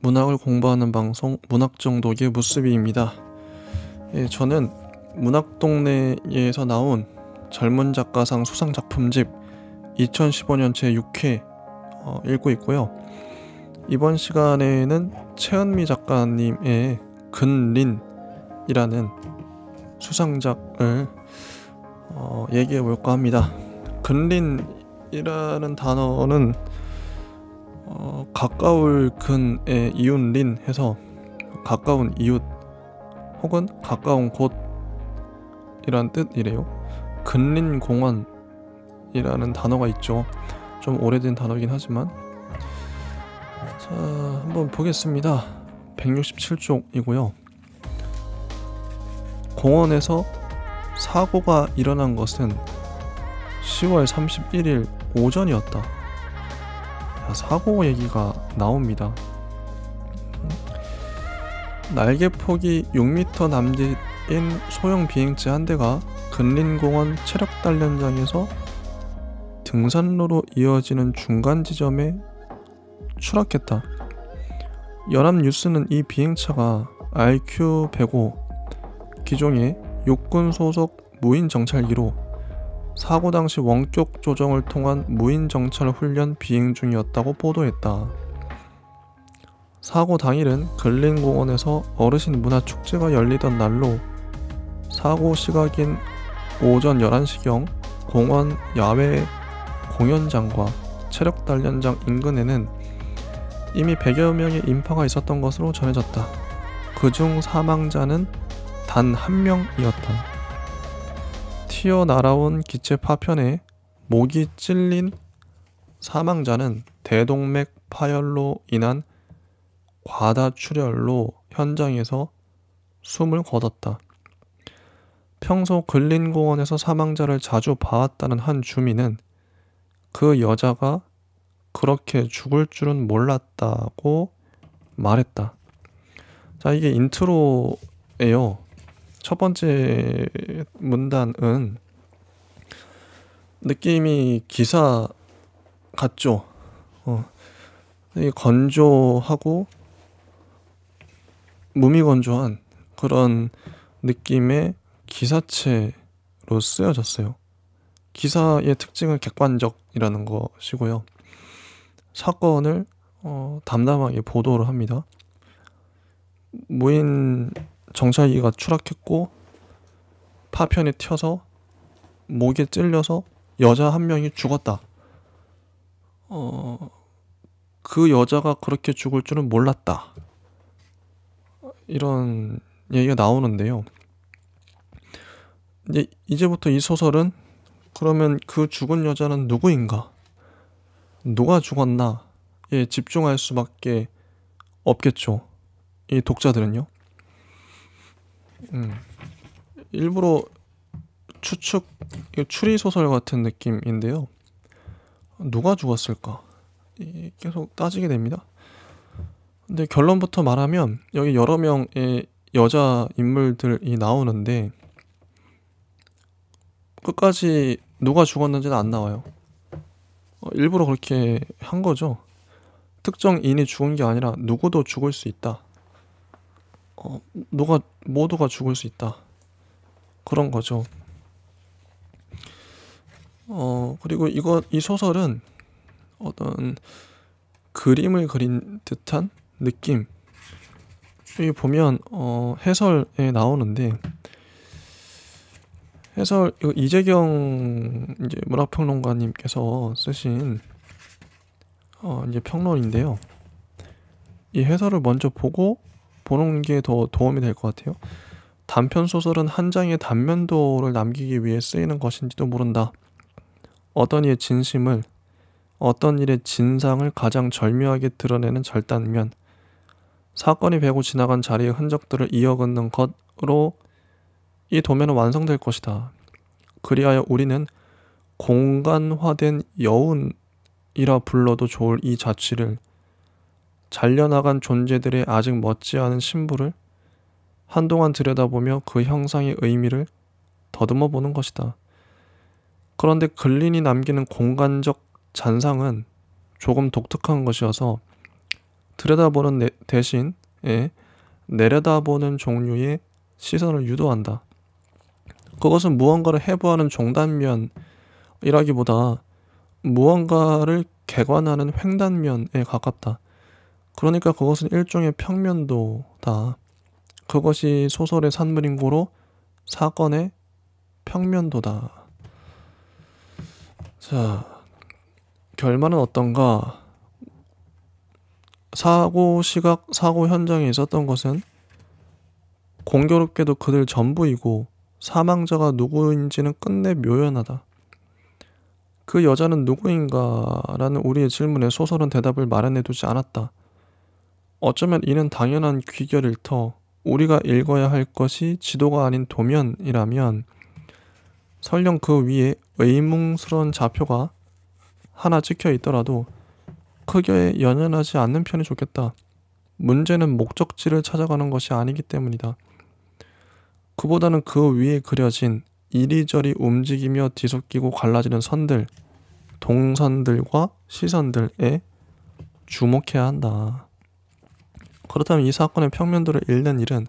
문학을 공부하는 방송 문학정독의 무스비입니다. 저는 문학동네에서 나온 젊은 작가상 수상작품집 2015년 제6회 읽고 있고요. 이번 시간에는 최은미 작가님의 근린이라는 수상작을 얘기해 볼까 합니다. 근린이라는 단어는 가까울 근에 이웃린 해서 가까운 이웃 혹은 가까운 곳이란 뜻이래요. 근린공원이라는 단어가 있죠. 좀 오래된 단어이긴 하지만, 자, 한번 보겠습니다. 167쪽이고요. 공원에서 사고가 일어난 것은 10월 31일 오전이었다. 사고 얘기가 나옵니다. 날개폭이 6m 남짓인 소형 비행체 한 대가 근린공원 체력단련장에서 등산로로 이어지는 중간 지점에 추락했다. 연합뉴스는 이 비행차가 RQ-105 기종의 육군 소속 무인 정찰기로 사고 당시 원격 조정을 통한 무인 정찰 훈련 비행 중이었다고 보도했다. 사고 당일은 근린공원에서 어르신 문화축제가 열리던 날로 사고 시각인 오전 11시경 공원 야외 공연장과 체력단련장 인근에는 이미 100여 명의 인파가 있었던 것으로 전해졌다. 그중 사망자는 단 한 명이었다. 튀어날아온 기체 파편에 목이 찔린 사망자는 대동맥 파열로 인한 과다출혈로 현장에서 숨을 거뒀다. 평소 근린공원에서 사망자를 자주 봐왔다는 한 주민은 그 여자가 그렇게 죽을 줄은 몰랐다고 말했다. 자, 이게 인트로예요. 첫 번째 문단은 느낌이 기사 같죠? 되게 건조하고 무미건조한 그런 느낌의 기사체로 쓰여졌어요. 기사의 특징은 객관적이라는 것이고요. 사건을 담담하게 보도를 합니다. 무인 정찰기가 추락했고 파편이 튀어서 목에 찔려서 여자 한 명이 죽었다. 그 여자가 그렇게 죽을 줄은 몰랐다. 이런 얘기가 나오는데요. 이제부터 이 소설은 그러면 그 죽은 여자는 누구인가? 누가 죽었나에 집중할 수밖에 없겠죠. 이 독자들은요. 일부러 추리소설 같은 느낌인데요. 누가 죽었을까? 계속 따지게 됩니다. 근데 결론부터 말하면 여기 여러 명의 여자 인물들이 나오는데 끝까지 누가 죽었는지는 안 나와요. 일부러 그렇게 한 거죠. 특정인이 죽은 게 아니라 누구도 죽을 수 있다. 모두가 죽을 수 있다. 그런 거죠. 그리고 이 소설은 어떤 그림을 그린 듯한 느낌. 여기 보면 해설에 나오는데 이거 이재경 이제 문학평론가님께서 쓰신 이제 평론인데요. 이 해설을 먼저 보는 게 더 도움이 될 것 같아요. 단편 소설은 한 장의 단면도를 남기기 위해 쓰이는 것인지도 모른다. 어떤 이의 진심을, 어떤 일의 진상을 가장 절묘하게 드러내는 절단면, 사건이 배고 지나간 자리의 흔적들을 이어긋는 것으로 이 도면은 완성될 것이다. 그리하여 우리는 공간화된 여운이라 불러도 좋을 이 자취를, 잘려나간 존재들의 아직 멋지 않은 신부를 한동안 들여다보며 그 형상의 의미를 더듬어 보는 것이다. 그런데 근린이 남기는 공간적 잔상은 조금 독특한 것이어서 들여다보는 대신 내려다보는 종류의 시선을 유도한다. 그것은 무언가를 해부하는 종단면이라기보다 무언가를 개관하는 횡단면에 가깝다. 그러니까 그것은 일종의 평면도다. 그것이 소설의 산물인 고로 사건의 평면도다. 자, 결말은 어떤가? 사고 현장에 있었던 것은 공교롭게도 그들 전부이고 사망자가 누구인지는 끝내 묘연하다. 그 여자는 누구인가라는 우리의 질문에 소설은 대답을 마련해두지 않았다. 어쩌면 이는 당연한 귀결일 터 우리가 읽어야 할 것이 지도가 아닌 도면이라면 설령 그 위에 의문스러운 좌표가 하나 찍혀 있더라도 크게 연연하지 않는 편이 좋겠다. 문제는 목적지를 찾아가는 것이 아니기 때문이다. 그보다는 그 위에 그려진 이리저리 움직이며 뒤섞이고 갈라지는 선들, 동선들과 시선들에 주목해야 한다. 그렇다면 이 사건의 평면도를 읽는 일은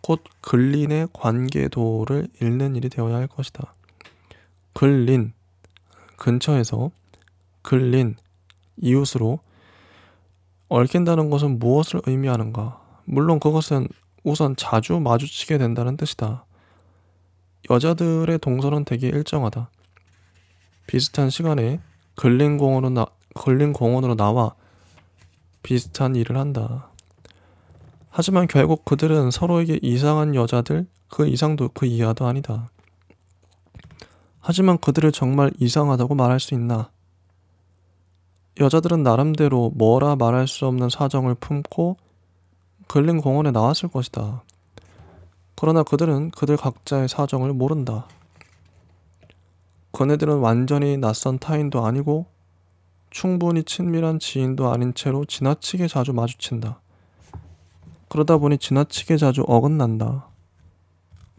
곧 근린의 관계도를 읽는 일이 되어야 할 것이다. 근린, 근처에서, 근린, 이웃으로 얽힌다는 것은 무엇을 의미하는가? 물론 그것은 우선 자주 마주치게 된다는 뜻이다. 여자들의 동선은 되게 일정하다. 비슷한 시간에 근린 공원으로 나와 비슷한 일을 한다. 하지만 결국 그들은 서로에게 이상한 여자들, 그 이상도 그 이하도 아니다. 하지만 그들을 정말 이상하다고 말할 수 있나? 여자들은 나름대로 뭐라 말할 수 없는 사정을 품고 근린 공원에 나왔을 것이다. 그러나 그들은 그들 각자의 사정을 모른다. 그네들은 완전히 낯선 타인도 아니고 충분히 친밀한 지인도 아닌 채로 지나치게 자주 마주친다. 그러다 보니 지나치게 자주 어긋난다.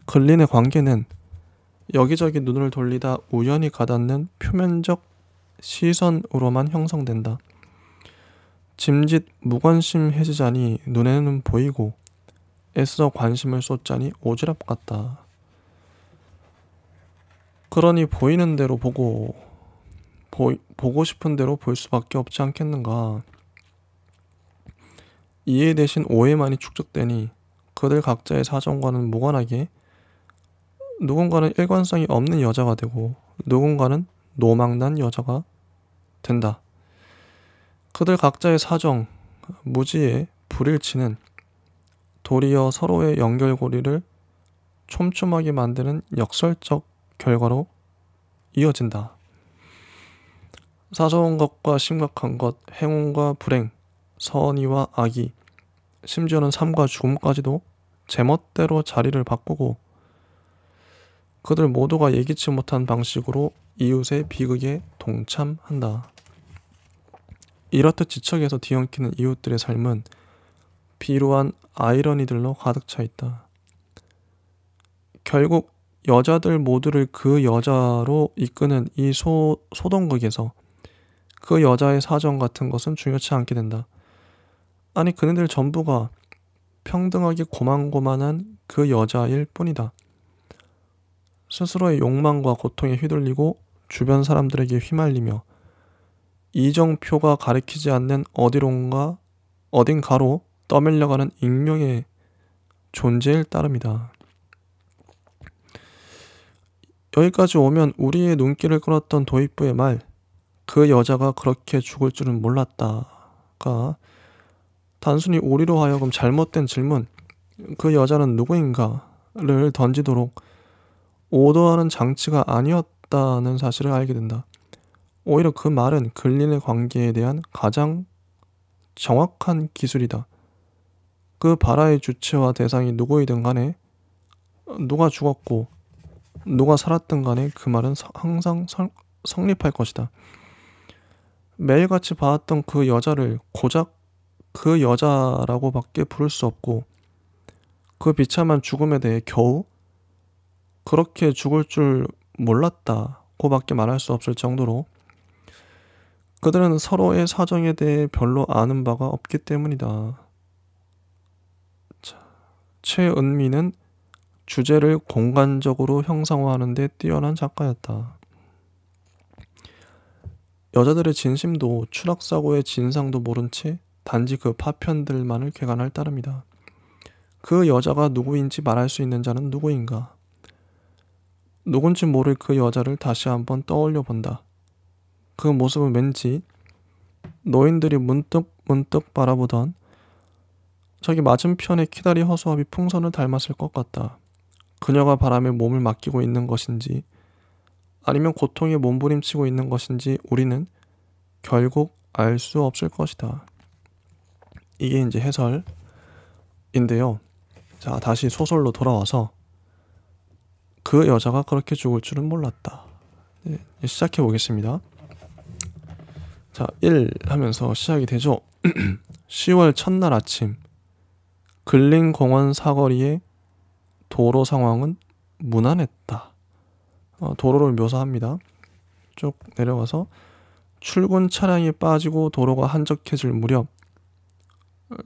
근린의 관계는 여기저기 눈을 돌리다 우연히 가닿는 표면적 시선으로만 형성된다. 짐짓 무관심해지자니 눈에는 보이고 애써 관심을 쏟자니 오지랖 같다. 그러니 보이는 대로 보고 싶은 대로 볼 수밖에 없지 않겠는가. 이해 대신 오해만이 축적되니 그들 각자의 사정과는 무관하게 누군가는 일관성이 없는 여자가 되고 누군가는 노망난 여자가 된다. 그들 각자의 사정, 무지의 불일치는 도리어 서로의 연결고리를 촘촘하게 만드는 역설적 결과로 이어진다. 사소한 것과 심각한 것, 행운과 불행, 선의와 악이, 심지어는 삶과 죽음까지도 제멋대로 자리를 바꾸고 그들 모두가 예기치 못한 방식으로 이웃의 비극에 동참한다. 이렇듯 지척에서 뒤엉키는 이웃들의 삶은 비루한 아이러니들로 가득 차 있다. 결국 여자들 모두를 그 여자로 이끄는 이 소동극에서 그 여자의 사정 같은 것은 중요치 않게 된다. 아니 그네들 전부가 평등하게 고만고만한 그 여자일 뿐이다. 스스로의 욕망과 고통에 휘둘리고 주변 사람들에게 휘말리며 이정표가 가리키지 않는 어딘가로 떠밀려가는 익명의 존재일 따름이다. 여기까지 오면 우리의 눈길을 끌었던 도입부의 말, 그 여자가 그렇게 죽을 줄은 몰랐다가 단순히 우리로 하여금 잘못된 질문, 그 여자는 누구인가를 던지도록 오도하는 장치가 아니었다는 사실을 알게 된다. 오히려 그 말은 근린의 관계에 대한 가장 정확한 기술이다. 그 발화의 주체와 대상이 누구이든 간에 누가 죽었고 누가 살았든 간에 그 말은 항상 성립할 것이다. 매일같이 봐왔던 그 여자를 고작 그 여자라고 밖에 부를 수 없고 그 비참한 죽음에 대해 겨우 그렇게 죽을 줄 몰랐다고 밖에 말할 수 없을 정도로 그들은 서로의 사정에 대해 별로 아는 바가 없기 때문이다. 자, 최은미는 주제를 공간적으로 형상화하는 데 뛰어난 작가였다. 여자들의 진심도 추락사고의 진상도 모른 채 단지 그 파편들만을 쾌간할 따름이다. 그 여자가 누구인지 말할 수 있는 자는 누구인가? 누군지 모를 그 여자를 다시 한번 떠올려 본다. 그 모습은 왠지 노인들이 문득 바라보던 저기 맞은편의 키다리 허수아비 풍선을 닮았을 것 같다. 그녀가 바람에 몸을 맡기고 있는 것인지 아니면 고통에 몸부림치고 있는 것인지 우리는 결국 알 수 없을 것이다. 이게 이제 해설인데요. 자, 다시 소설로 돌아와서 그 여자가 그렇게 죽을 줄은 몰랐다. 네, 시작해 보겠습니다. 자, 1 하면서 시작이 되죠. 10월 첫날 아침 근린공원 사거리의 도로 상황은 무난했다. 도로를 묘사합니다. 쭉 내려가서 출근 차량이 빠지고 도로가 한적해질 무렵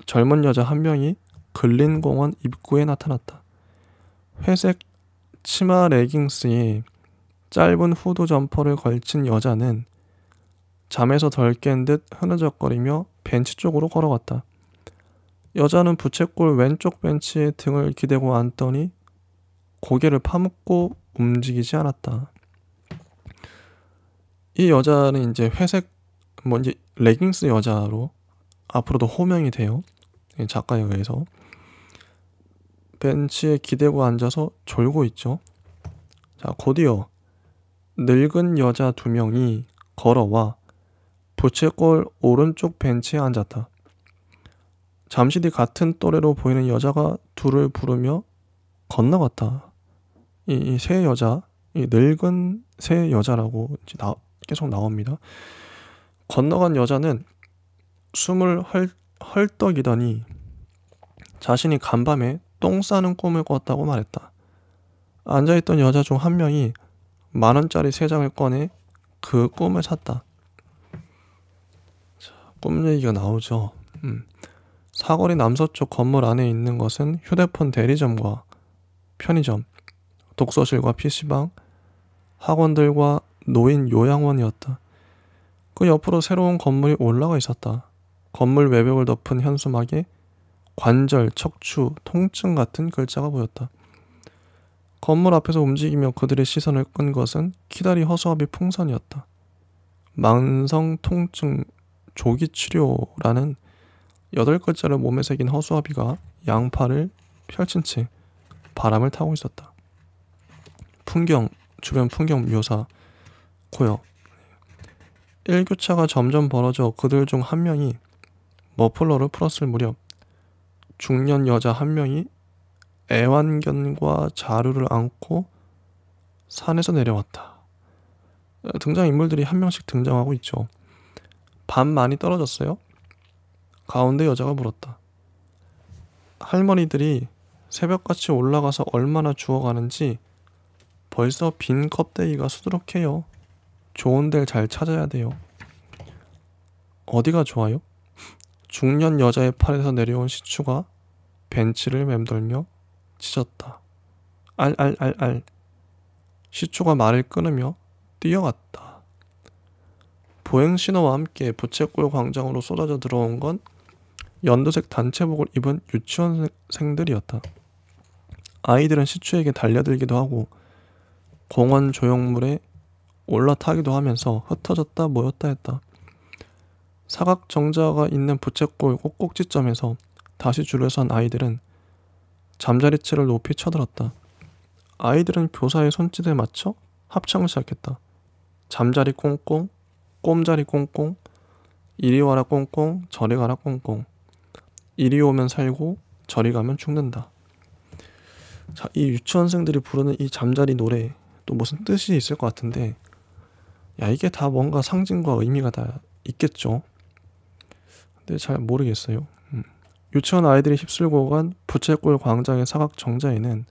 젊은 여자 한 명이 근린공원 입구에 나타났다. 회색 치마 레깅스에 짧은 후드 점퍼를 걸친 여자는 잠에서 덜 깬 듯 흐느적거리며 벤치 쪽으로 걸어갔다. 여자는 부채꼴 왼쪽 벤치에 등을 기대고 앉더니 고개를 파묻고 움직이지 않았다. 이 여자는 이제 회색 이제 레깅스 여자로 앞으로도 호명이 돼요. 작가에 의해서. 벤치에 기대고 앉아서 졸고 있죠. 자, 곧이어 늙은 여자 2명이 걸어와 부채꼴 오른쪽 벤치에 앉았다. 잠시 뒤 같은 또래로 보이는 여자가 둘을 부르며 건너갔다. 이 세 여자, 이 늙은 세 여자라고 계속 나옵니다. 건너간 여자는 숨을 헐떡이더니 자신이 간밤에 똥 싸는 꿈을 꿨다고 말했다. 앉아있던 여자 중 한 명이 10,000원짜리 3장을 꺼내 그 꿈을 샀다. 자, 꿈 얘기가 나오죠. 사거리 남서쪽 건물 안에 있는 것은 휴대폰 대리점과 편의점, 독서실과 PC방, 학원들과 노인 요양원이었다. 그 옆으로 새로운 건물이 올라가 있었다. 건물 외벽을 덮은 현수막에 관절, 척추, 통증 같은 글자가 보였다. 건물 앞에서 움직이며 그들의 시선을 끈 것은 키다리 허수아비 풍선이었다. 만성 통증 조기 치료라는 8글자를 몸에 새긴 허수아비가 양팔을 펼친 채 바람을 타고 있었다. 주변 풍경 묘사고요. 1교차가 점점 벌어져 그들 중 한 명이 머플러를 풀었을 무렵 중년 여자 한 명이 애완견과 자루를 안고 산에서 내려왔다. 등장인물들이 한 명씩 등장하고 있죠. 밤 많이 떨어졌어요? 가운데 여자가 물었다. 할머니들이 새벽같이 올라가서 얼마나 주워가는지 벌써 빈 껍데기가 수두룩해요. 좋은 데를 잘 찾아야 돼요. 어디가 좋아요? 중년 여자의 팔에서 내려온 시추가 벤치를 맴돌며 짖었다. 알알알알. 시추가 말을 끊으며 뛰어갔다. 보행신호와 함께 부채꼴 광장으로 쏟아져 들어온 건 연두색 단체복을 입은 유치원생들이었다. 아이들은 시추에게 달려들기도 하고 공원 조형물에 올라타기도 하면서 흩어졌다 모였다 했다. 사각 정자가 있는 부채꼴 꼭꼭지점에서 다시 줄을 선 아이들은 잠자리채를 높이 쳐들었다. 아이들은 교사의 손짓에 맞춰 합창을 시작했다. 잠자리 꽁꽁, 꼼자리 꽁꽁, 이리 와라 꽁꽁, 저리 가라 꽁꽁. 이리 오면 살고 저리 가면 죽는다. 자, 이 유치원생들이 부르는 이 잠자리 노래 또 무슨 뜻이 있을 것 같은데, 야, 이게 다 뭔가 상징과 의미가 다 있겠죠. 근데 잘 모르겠어요. 유치원 아이들이 휩쓸고 간 부채꼴 광장의 사각 정자에는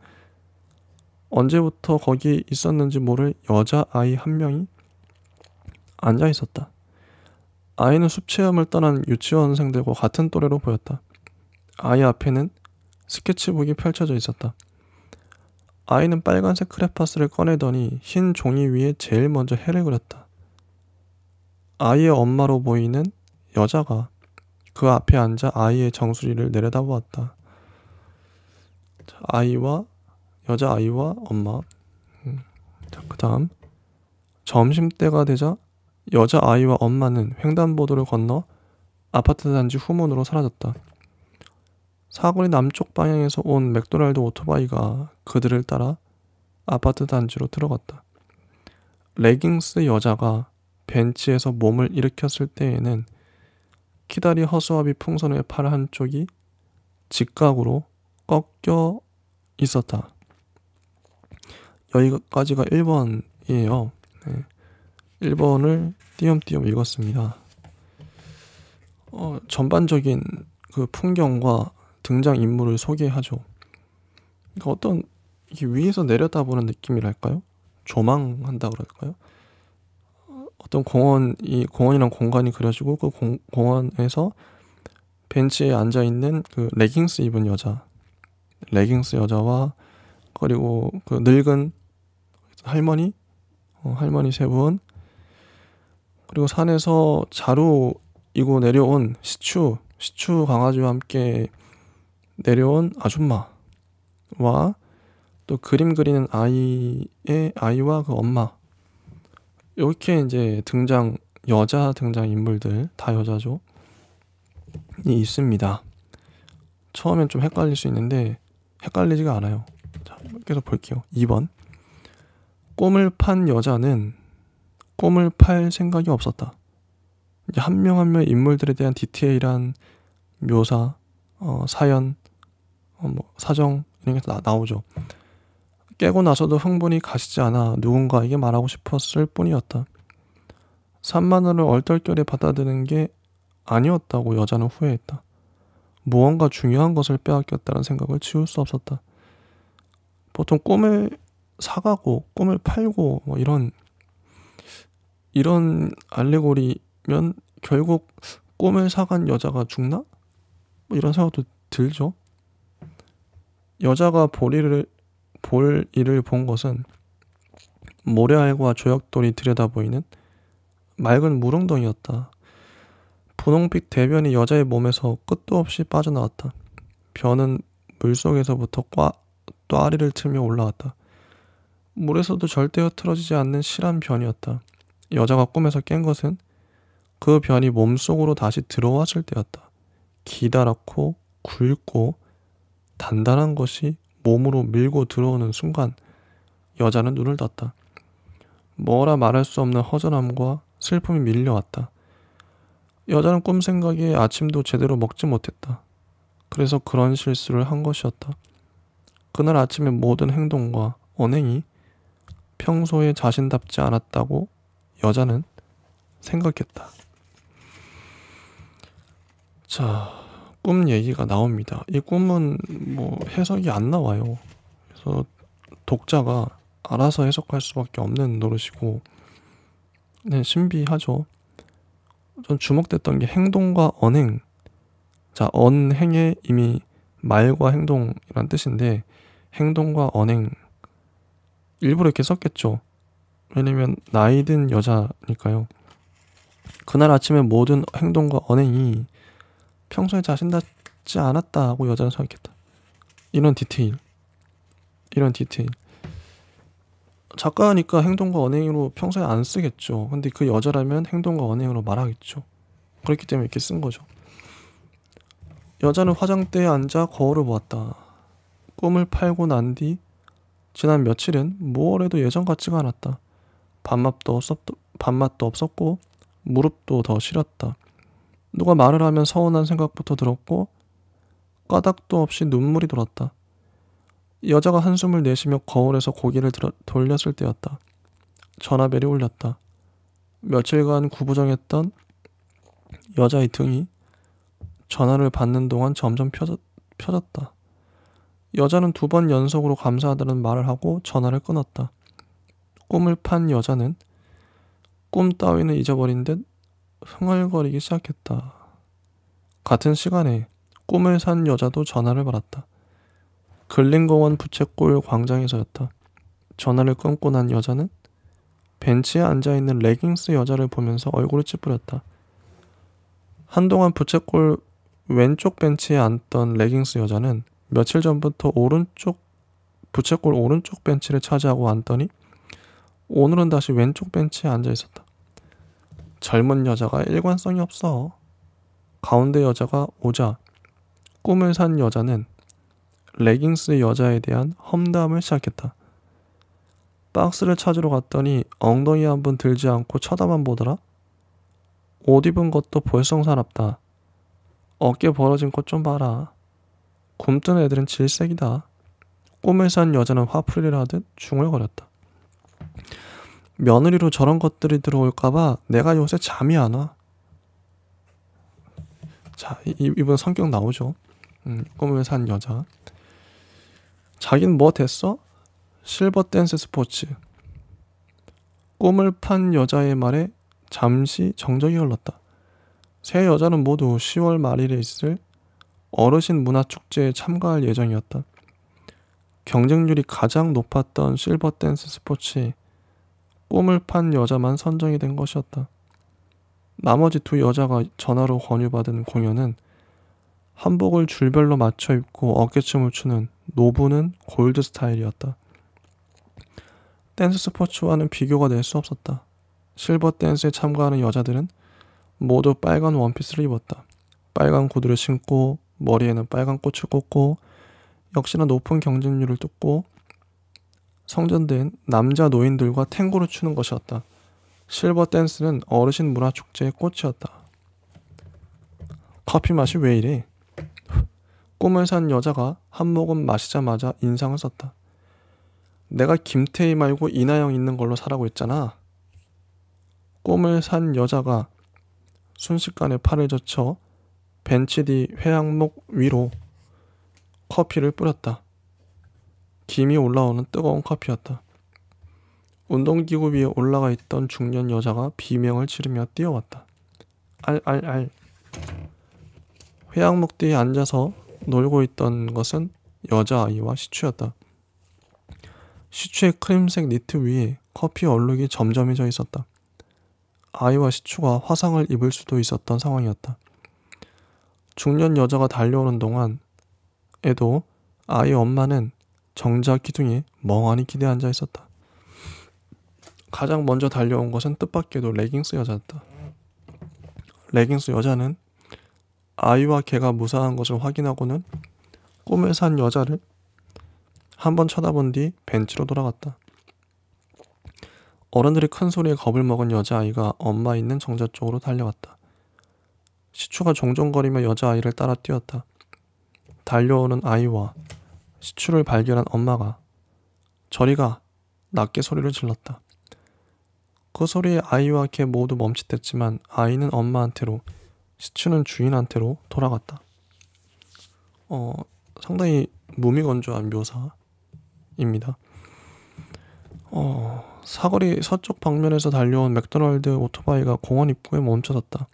언제부터 거기 있었는지 모를 여자아이 한 명이 앉아 있었다. 아이는 숲체험을 떠난 유치원생들과 같은 또래로 보였다. 아이 앞에는 스케치북이 펼쳐져 있었다. 아이는 빨간색 크레파스를 꺼내더니 흰 종이 위에 제일 먼저 해를 그렸다. 아이의 엄마로 보이는 여자가 그 앞에 앉아 아이의 정수리를 내려다보았다. 여자아이와 엄마. 자, 그 다음 점심때가 되자 여자아이와 엄마는 횡단보도를 건너 아파트 단지 후문으로 사라졌다. 사거리 남쪽 방향에서 온 맥도날드 오토바이가 그들을 따라 아파트 단지로 들어갔다. 레깅스 여자가 벤치에서 몸을 일으켰을 때에는 키다리 허수아비 풍선의 팔 한쪽이 직각으로 꺾여 있었다. 여기까지가 1번이에요. 네. 1번을 띄엄띄엄 읽었습니다. 전반적인 그 풍경과 등장인물을 소개하죠. 그러니까 어떤 이게 위에서 내려다보는 느낌이랄까요? 조망한다 그럴까요? 어떤 공원이란 공간이 그려지고 그 공원에서 벤치에 앉아있는 그 레깅스 입은 여자와 그리고 그 늙은 할머니 세 분, 그리고 산에서 자루 이고 내려온 시추 강아지와 함께 내려온 아줌마와 또 그림 그리는 아이와 그 엄마, 이렇게 이제 여자 등장 인물들 다 여자죠. 이 있습니다. 처음엔 좀 헷갈릴 수 있는데 헷갈리지가 않아요. 자, 계속 볼게요. 2번. 꿈을 판 여자는 꿈을 팔 생각이 없었다. 이제 한 명 한 명의 인물들에 대한 디테일한 묘사, 사연, 사정 이런 게 나오죠. 깨고 나서도 흥분이 가시지 않아 누군가에게 말하고 싶었을 뿐이었다. 3만 원을 얼떨결에 받아드는 게 아니었다고 여자는 후회했다. 무언가 중요한 것을 빼앗겼다는 생각을 지울 수 없었다. 보통 꿈을 사가고 꿈을 팔고 이런 알레고리면 결국 꿈을 사간 여자가 죽나? 이런 생각도 들죠. 여자가 볼 일을 본 것은 모래알과 조약돌이 들여다보이는 맑은 물웅덩이였다. 분홍빛 대변이 여자의 몸에서 끝도 없이 빠져나왔다. 변은 물속에서부터 또아리를 틀며 올라왔다. 물에서도 절대 흐트러지지 않는 실한 변이었다. 여자가 꿈에서 깬 것은 그 변이 몸속으로 다시 들어왔을 때였다. 기다랗고 굵고 단단한 것이 몸으로 밀고 들어오는 순간 여자는 눈을 떴다. 뭐라 말할 수 없는 허전함과 슬픔이 밀려왔다. 여자는 꿈 생각에 아침도 제대로 먹지 못했다. 그래서 그런 실수를 한 것이었다. 그날 아침의 모든 행동과 언행이 평소에 자신답지 않았다고 여자는 생각했다. 자, 꿈 얘기가 나옵니다. 이 꿈은 해석이 안 나와요. 그래서 독자가 알아서 해석할 수밖에 없는 노릇이고, 네, 신비하죠. 전 주목됐던 게 행동과 언행. 자, 언행에 이미 말과 행동이란 뜻인데 행동과 언행 일부러 이렇게 썼겠죠. 왜냐면 나이 든 여자니까요. 그날 아침에 모든 행동과 언행이 평소에 자신답지 않았다고 여자는 생각했다. 이런 디테일. 작가니까 행동과 언행으로 평소에 안 쓰겠죠. 근데 그 여자라면 행동과 언행으로 말하겠죠. 그렇기 때문에 이렇게 쓴 거죠. 여자는 화장대에 앉아 거울을 보았다. 꿈을 팔고 난 뒤 지난 며칠은 뭘 해도 예전 같지가 않았다. 밥맛도 없었고 무릎도 더 시렸다. 누가 말을 하면 서운한 생각부터 들었고 까닭도 없이 눈물이 돌았다. 여자가 한숨을 내쉬며 거울에서 고개를 돌렸을 때였다. 전화벨이 울렸다. 며칠간 구부정했던 여자의 등이 전화를 받는 동안 점점 펴졌다. 여자는 2번 연속으로 감사하다는 말을 하고 전화를 끊었다. 꿈을 판 여자는 꿈 따위는 잊어버린 듯 흥얼거리기 시작했다. 같은 시간에 꿈을 산 여자도 전화를 받았다. 근린공원 부채꼴 광장에서였다. 전화를 끊고 난 여자는 벤치에 앉아있는 레깅스 여자를 보면서 얼굴을 찌푸렸다. 한동안 부채꼴 왼쪽 벤치에 앉던 레깅스 여자는 며칠 전부터 부채꼴 오른쪽 벤치를 차지하고 앉더니 오늘은 다시 왼쪽 벤치에 앉아 있었다. 젊은 여자가 일관성이 없어. 가운데 여자가 오자 꿈을 산 여자는 레깅스 여자에 대한 험담을 시작했다. 박스를 찾으러 갔더니 엉덩이 한 번 들지 않고 쳐다만 보더라. 옷 입은 것도 볼썽사납다. 어깨 벌어진 것 좀 봐라. 굼뜬 애들은 질색이다. 꿈을 산 여자는 화풀이를 하듯 중얼거렸다. 며느리로 저런 것들이 들어올까봐 내가 요새 잠이 안 와. 자, 이분 성격 나오죠. 꿈을 산 여자. 자긴 뭐 됐어? 실버 댄스 스포츠. 꿈을 판 여자의 말에 잠시 정적이 흘렀다. 세 여자는 모두 10월 말일에 있을 어르신 문화축제에 참가할 예정이었다. 경쟁률이 가장 높았던 실버 댄스 스포츠에 꿈을 판 여자만 선정이 된 것이었다. 나머지 두 여자가 전화로 권유받은 공연은 한복을 줄별로 맞춰 입고 어깨춤을 추는 노부는 골드 스타일이었다. 댄스 스포츠와는 비교가 될 수 없었다. 실버 댄스에 참가하는 여자들은 모두 빨간 원피스를 입었다. 빨간 구두를 신고 머리에는 빨간 꽃을 꽂고 역시나 높은 경쟁률을 뚫고 성전된 남자 노인들과 탱고를 추는 것이었다. 실버 댄스는 어르신 문화축제의 꽃이었다. 커피 맛이 왜 이래? 꿈을 산 여자가 한 모금 마시자마자 인상을 썼다. 내가 김태희 말고 이나영 있는 걸로 사라고 했잖아. 꿈을 산 여자가 순식간에 팔을 젖혀 벤치 뒤 회양목 위로 커피를 뿌렸다. 김이 올라오는 뜨거운 커피였다. 운동기구 위에 올라가 있던 중년 여자가 비명을 지르며 뛰어왔다. 알알알. 회양목 뒤에 앉아서 놀고 있던 것은 여자아이와 시추였다. 시추의 크림색 니트 위에 커피 얼룩이 점점해져 있었다. 아이와 시추가 화상을 입을 수도 있었던 상황이었다. 중년 여자가 달려오는 동안에도 아이 엄마는 정자 기둥에 멍하니 기대 앉아 있었다. 가장 먼저 달려온 것은 뜻밖에도 레깅스 여자였다. 레깅스 여자는 아이와 개가 무사한 것을 확인하고는 꿈을 산 여자를 한번 쳐다본 뒤 벤치로 돌아갔다. 어른들이 큰 소리에 겁을 먹은 여자아이가 엄마 있는 정자 쪽으로 달려갔다. 시추가 종종거리며 여자아이를 따라 뛰었다. 달려오는 아이와 시추를 발견한 엄마가 저리 가! 낮게 소리를 질렀다. 그 소리에 아이와 개 모두 멈칫했지만 아이는 엄마한테로 시추는 주인한테로 돌아갔다. 상당히 무미건조한 묘사입니다. 사거리 서쪽 방면에서 달려온 맥도날드 오토바이가 공원 입구에 멈춰섰다.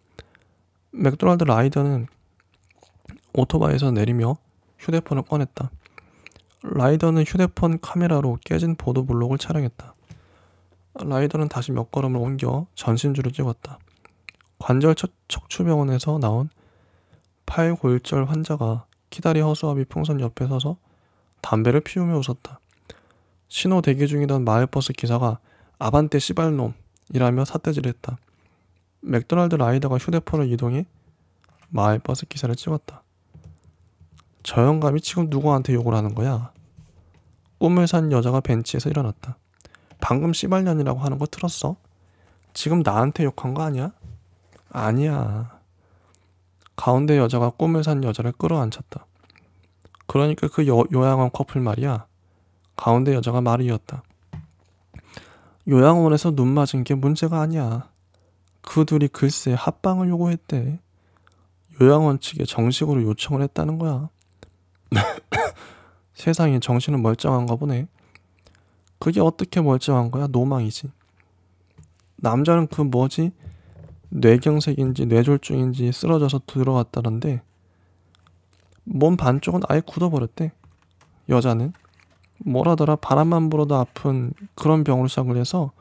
맥도날드 라이더는 오토바이에서 내리며 휴대폰을 꺼냈다. 라이더는 휴대폰 카메라로 깨진 보도블록을 촬영했다. 라이더는 다시 몇 걸음을 옮겨 전신주를 찍었다. 관절 척추병원에서 나온 팔골절 환자가 키다리 허수아비 풍선 옆에 서서 담배를 피우며 웃었다. 신호 대기 중이던 마을버스 기사가 아반떼 씨발놈 이라며 삿대질했다. 맥도날드 라이더가 휴대폰을 이동해 마을버스 기사를 찍었다. 저 영감이 지금 누구한테 욕을 하는 거야? 꿈을 산 여자가 벤치에서 일어났다. 방금 씨발년이라고 하는 거 들었어? 지금 나한테 욕한 거 아니야? 아니야. 가운데 여자가 꿈을 산 여자를 끌어안쳤다. 그러니까 그 요양원 커플 말이야. 가운데 여자가 말을 이었다. 요양원에서 눈 맞은 게 문제가 아니야. 그 둘이 글쎄 합방을 요구했대. 요양원 측에 정식으로 요청을 했다는 거야. 세상에 정신은 멀쩡한가 보네. 그게 어떻게 멀쩡한 거야? 노망이지. 남자는 그 뭐지? 뇌경색인지 뇌졸중인지 쓰러져서 들어갔다는데 몸 반쪽은 아예 굳어버렸대. 여자는 뭐라더라, 바람만 불어도 아픈 그런 병으로 시작을 해서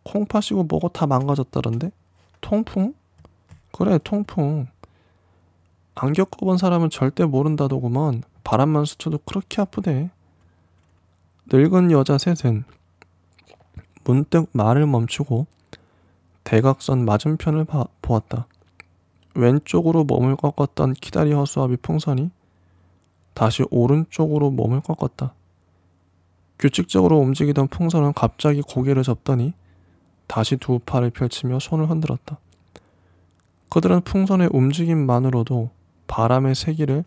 콩팥이고 뭐고 다 망가졌다던데. 통풍? 그래, 통풍. 안 겪어본 사람은 절대 모른다더구먼. 바람만 스쳐도 그렇게 아프대. 늙은 여자 셋은 문득 말을 멈추고 대각선 맞은편을 보았다. 왼쪽으로 몸을 꺾었던 키다리 허수아비 풍선이 다시 오른쪽으로 몸을 꺾었다. 규칙적으로 움직이던 풍선은 갑자기 고개를 접더니 다시 두 팔을 펼치며 손을 흔들었다. 그들은 풍선의 움직임만으로도 바람의 세기를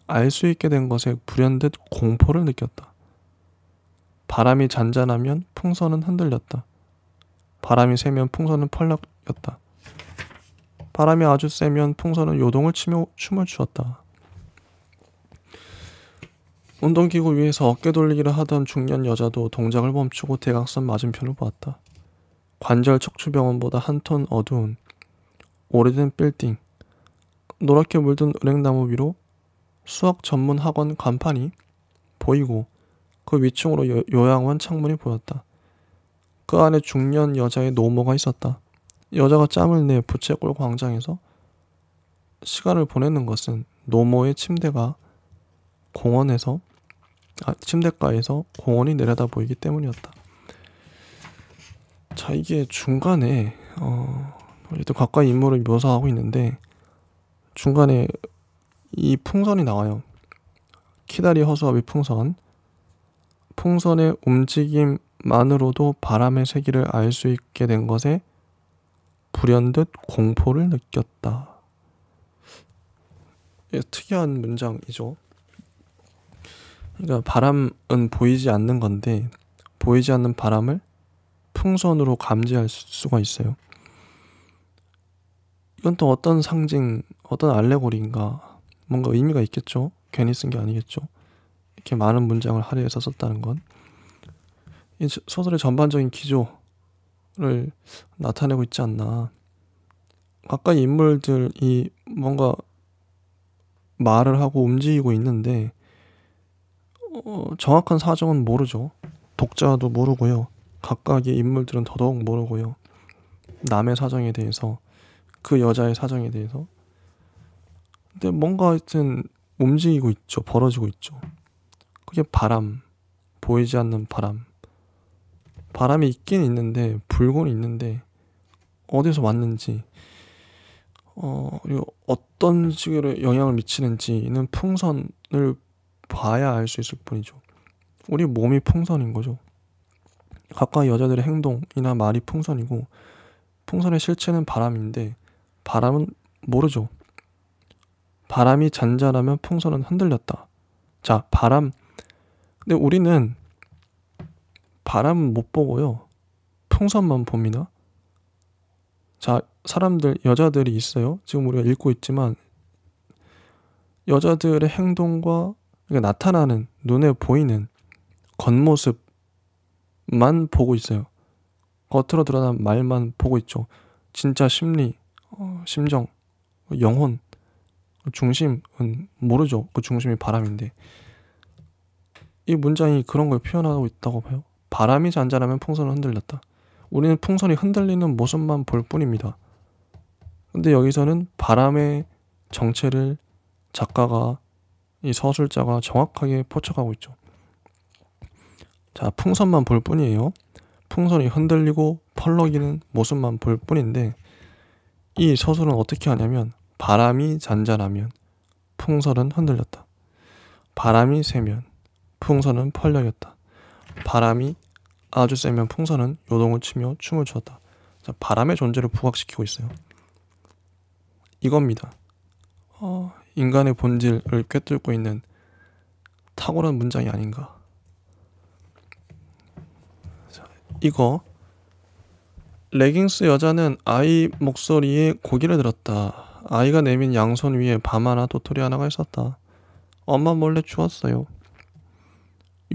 알 수 있게 된 것에 불현듯 공포를 느꼈다. 바람이 잔잔하면 풍선은 흔들렸다. 바람이 세면 풍선은 펄럭였다. 바람이 아주 세면 풍선은 요동을 치며 춤을 추었다. 운동기구 위에서 어깨 돌리기를 하던 중년 여자도 동작을 멈추고 대각선 맞은편을 보았다. 관절 척추병원보다 한 톤 어두운 오래된 빌딩, 노랗게 물든 은행나무 위로 수학 전문 학원 간판이 보이고 그 위층으로 요양원 창문이 보였다. 그 안에 중년 여자의 노모가 있었다. 여자가 짬을 내 부채꼴 광장에서 시간을 보내는 것은 노모의 침대가에서 공원이 내려다 보이기 때문이었다. 자, 이게 중간에 또 가까이 인물을 묘사하고 있는데 중간에 이 풍선이 나와요. 키다리 허수아비 풍선. 풍선의 움직임만으로도 바람의 세기를 알 수 있게 된 것에 불현듯 공포를 느꼈다. 특이한 문장이죠. 그러니까 바람은 보이지 않는 건데 보이지 않는 바람을 풍선으로 감지할 수가 있어요. 이건 또 어떤 상징, 어떤 알레고리인가, 뭔가 의미가 있겠죠. 괜히 쓴 게 아니겠죠. 이렇게 많은 문장을 할애해서 썼다는 건 이 소설의 전반적인 기조를 나타내고 있지 않나. 가까이 인물들이 뭔가 말을 하고 움직이고 있는데 정확한 사정은 모르죠. 독자도 모르고요. 각각의 인물들은 더더욱 모르고요. 남의 사정에 대해서, 그 여자의 사정에 대해서. 근데 뭔가 하여튼 움직이고 있죠. 벌어지고 있죠. 그게 바람, 보이지 않는 바람. 바람이 있긴 있는데, 불고는 있는데 어디서 왔는지, 그리고 어떤 식으로 영향을 미치는지는 풍선을 봐야 알 수 있을 뿐이죠. 우리 몸이 풍선인 거죠. 가까이 여자들의 행동이나 말이 풍선이고 풍선의 실체는 바람인데 바람은 모르죠. 바람이 잔잔하면 풍선은 흔들렸다. 자, 바람. 근데 우리는 바람은 못 보고요. 풍선만 봅니다. 자, 여자들이 있어요. 지금 우리가 읽고 있지만 여자들의 행동과 그러니까 나타나는, 눈에 보이는 겉모습만 보고 있어요. 겉으로 드러난 말만 보고 있죠. 진짜 심리, 심정, 영혼, 중심은 모르죠. 그 중심이 바람인데. 이 문장이 그런 걸 표현하고 있다고 봐요. 바람이 잔잔하면 풍선은 흔들렸다. 우리는 풍선이 흔들리는 모습만 볼 뿐입니다. 근데 여기서는 바람의 정체를 작가가, 이 서술자가 정확하게 포착하고 있죠. 자, 풍선만 볼 뿐이에요. 풍선이 흔들리고 펄럭이는 모습만 볼 뿐인데 이 서술은 어떻게 하냐면 바람이 잔잔하면 풍선은 흔들렸다. 바람이 세면 풍선은 펄럭였다. 바람이 아주 세면 풍선은 요동을 치며 춤을 추었다. 자, 바람의 존재를 부각시키고 있어요. 이겁니다. 인간의 본질을 꿰뚫고 있는 탁월한 문장이 아닌가. 자, 이거 레깅스 여자는 아이 목소리에 고개를 들었다. 아이가 내민 양손 위에 밤 하나 도토리 하나가 있었다. 엄마 몰래 주웠어요.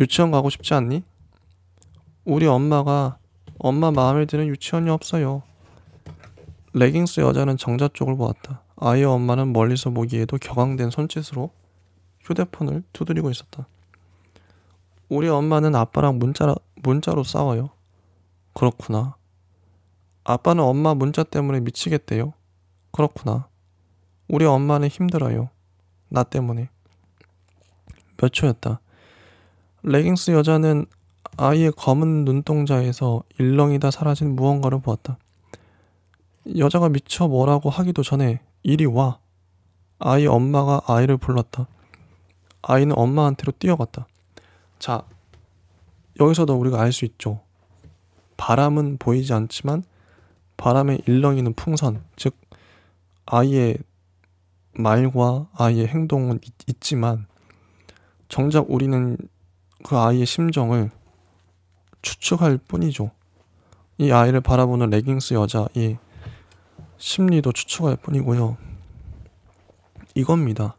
유치원 가고 싶지 않니? 우리 엄마 마음에 드는 유치원이 없어요. 레깅스 여자는 정자 쪽을 보았다. 아이의 엄마는 멀리서 보기에도 격앙된 손짓으로 휴대폰을 두드리고 있었다. 우리 엄마는 아빠랑 문자로 싸워요. 그렇구나. 아빠는 엄마 문자 때문에 미치겠대요. 그렇구나. 우리 엄마는 힘들어요. 나 때문에. 몇 초였다. 레깅스 여자는 아이의 검은 눈동자에서 일렁이다 사라진 무언가를 보았다. 여자가 미처 뭐라고 하기도 전에 이리 와. 아이 엄마가 아이를 불렀다. 아이는 엄마한테로 뛰어갔다. 자, 여기서도 우리가 알 수 있죠. 바람은 보이지 않지만 바람에 일렁이는 풍선, 즉 아이의 말과 아이의 행동은 있지만 정작 우리는 그 아이의 심정을 추측할 뿐이죠. 이 아이를 바라보는 레깅스 여자의 심리도 추측할 뿐이고요. 이겁니다.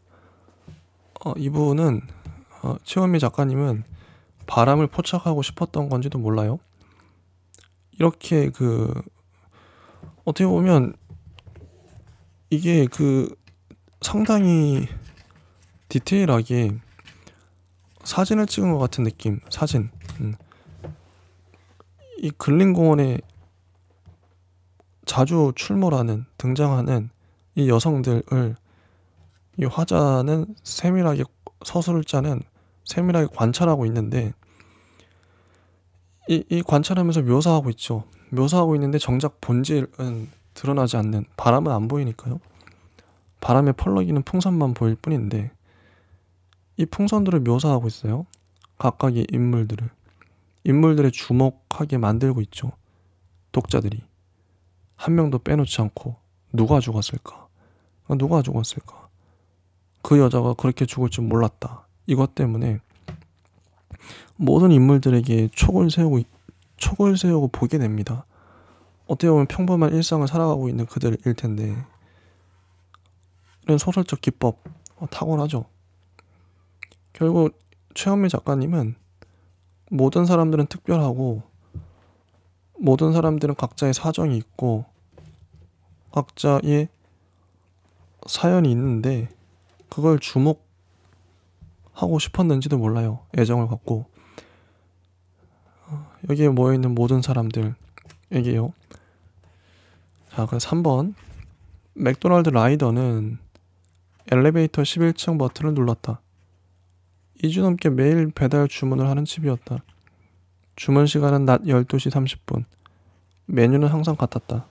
이분은 최원미 작가님은 바람을 포착하고 싶었던 건지도 몰라요. 이렇게 어떻게 보면 이게 상당히 디테일하게 사진을 찍은 것 같은 느낌. 사진. 이 근린공원에 자주 등장하는 이 여성들을 이 화자는 서술자는 세밀하게 관찰하고 있는데 이 관찰하면서 묘사하고 있죠. 묘사하고 있는데 정작 본질은 드러나지 않는, 바람은 안 보이니까요. 바람에 펄럭이는 풍선만 보일 뿐인데 이 풍선들을 묘사하고 있어요. 각각의 인물들을 주목하게 만들고 있죠. 독자들이 한 명도 빼놓지 않고 누가 죽었을까? 그 여자가 그렇게 죽을 줄 몰랐다. 이것 때문에 모든 인물들에게 촉을 세우고 보게 됩니다. 어떻게 보면 평범한 일상을 살아가고 있는 그들일 텐데 이런 소설적 기법 탁월하죠. 결국 최현미 작가님은 모든 사람들은 특별하고 모든 사람들은 각자의 사정이 있고 각자의 사연이 있는데 그걸 주목하고 싶었는지도 몰라요. 애정을 갖고 여기에 모여있는 모든 사람들에게요. 자, 그래서 3번 맥도날드 라이더는 엘리베이터 11층 버튼을 눌렀다. 2주 넘게 매일 배달 주문을 하는 집이었다. 주문 시간은 낮 12시 30분. 메뉴는 항상 같았다.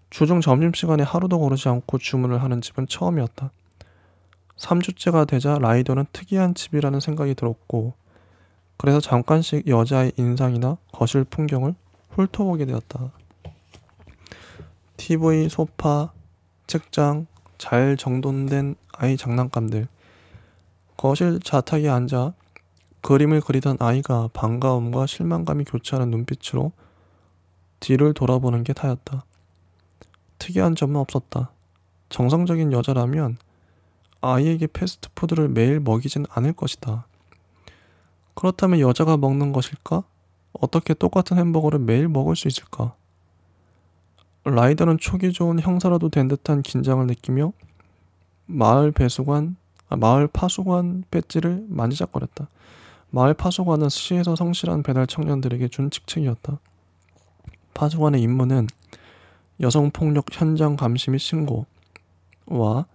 주중 점심시간에 하루도 거르지 않고 주문을 하는 집은 처음이었다. 3주째가 되자 라이더는 특이한 집이라는 생각이 들었고 그래서 잠깐씩 여자의 인상이나 거실 풍경을 훑어보게 되었다. TV, 소파, 책장, 잘 정돈된 아이 장난감들, 거실 자탁에 앉아 그림을 그리던 아이가 반가움과 실망감이 교차하는 눈빛으로 뒤를 돌아보는 게 다였다. 특이한 점은 없었다. 정상적인 여자라면 아이에게 패스트푸드를 매일 먹이진 않을 것이다. 그렇다면 여자가 먹는 것일까? 어떻게 똑같은 햄버거를 매일 먹을 수 있을까? 라이더는 촉이 좋은 형사라도 된 듯한 긴장을 느끼며 마을 파수관 배지를 만지작거렸다. 마을 파수관은 시에서 성실한 배달 청년들에게 준 직책이었다. 파수관의 임무는 여성폭력 현장 감시 및 신고와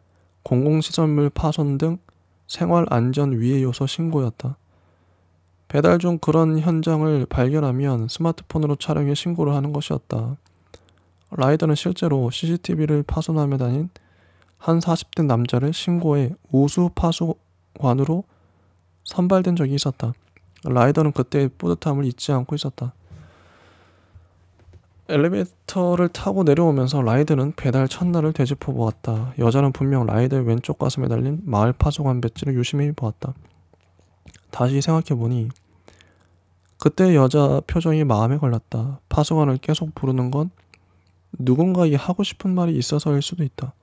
공공시설물 파손 등 생활안전 위해 요소 신고였다. 배달 중 그런 현장을 발견하면 스마트폰으로 촬영해 신고를 하는 것이었다. 라이더는 실제로 CCTV를 파손하며 다닌 한 40대 남자를 신고해 우수 파수관으로 선발된 적이 있었다. 라이더는 그때의 뿌듯함을 잊지 않고 있었다. 엘리베이터를 타고 내려오면서 라이더는 배달 첫날을 되짚어 보았다. 여자는 분명 라이더의 왼쪽 가슴에 달린 마을 파수관 배지를 유심히 보았다. 다시 생각해보니 그때 여자 표정이 마음에 걸렸다. 파수관을 계속 부르는 건 누군가에게 하고 싶은 말이 있어서일 수도 있다.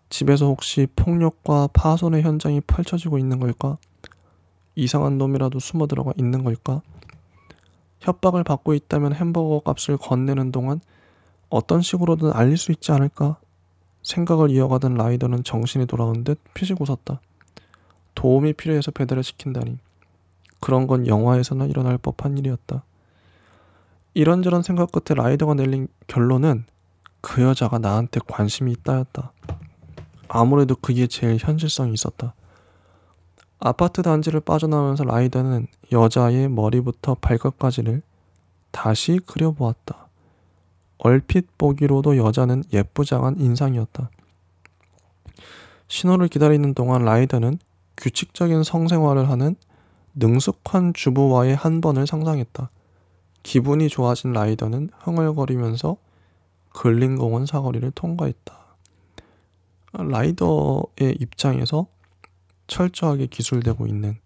집에서 혹시 폭력과 파손의 현장이 펼쳐지고 있는 걸까? 이상한 놈이라도 숨어 들어가 있는 걸까? 협박을 받고 있다면 햄버거 값을 건네는 동안 어떤 식으로든 알릴 수 있지 않을까 생각을 이어가던 라이더는 정신이 돌아온 듯 피식 웃었다. 도움이 필요해서 배달을 시킨다니. 그런 건 영화에서나 일어날 법한 일이었다. 이런저런 생각 끝에 라이더가 내린 결론은 그 여자가 나한테 관심이 있다였다. 아무래도 그게 제일 현실성이 있었다. 아파트 단지를 빠져나오면서 라이더는 여자의 머리부터 발끝까지를 다시 그려보았다. 얼핏 보기로도 여자는 예쁘장한 인상이었다. 신호를 기다리는 동안 라이더는 규칙적인 성생활을 하는 능숙한 주부와의 한 번을 상상했다. 기분이 좋아진 라이더는 흥얼거리면서 근린공원 사거리를 통과했다. 라이더의 입장에서 철저하게 기술되고 있는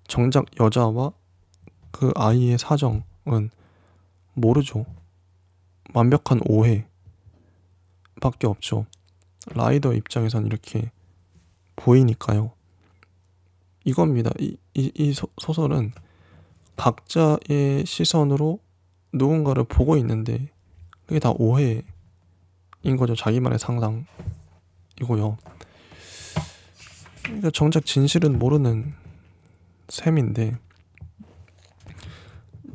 정작 여자와 그 아이의 사정은 모르죠. 완벽한 오해밖에 없죠. 라이더 입장에선 이렇게 보이니까요. 이겁니다. 이 소설은 각자의 시선으로 누군가를 보고 있는데 그게 다 오해인 거죠. 자기만의 상상이고요. 그러니까 정작 진실은 모르는 셈인데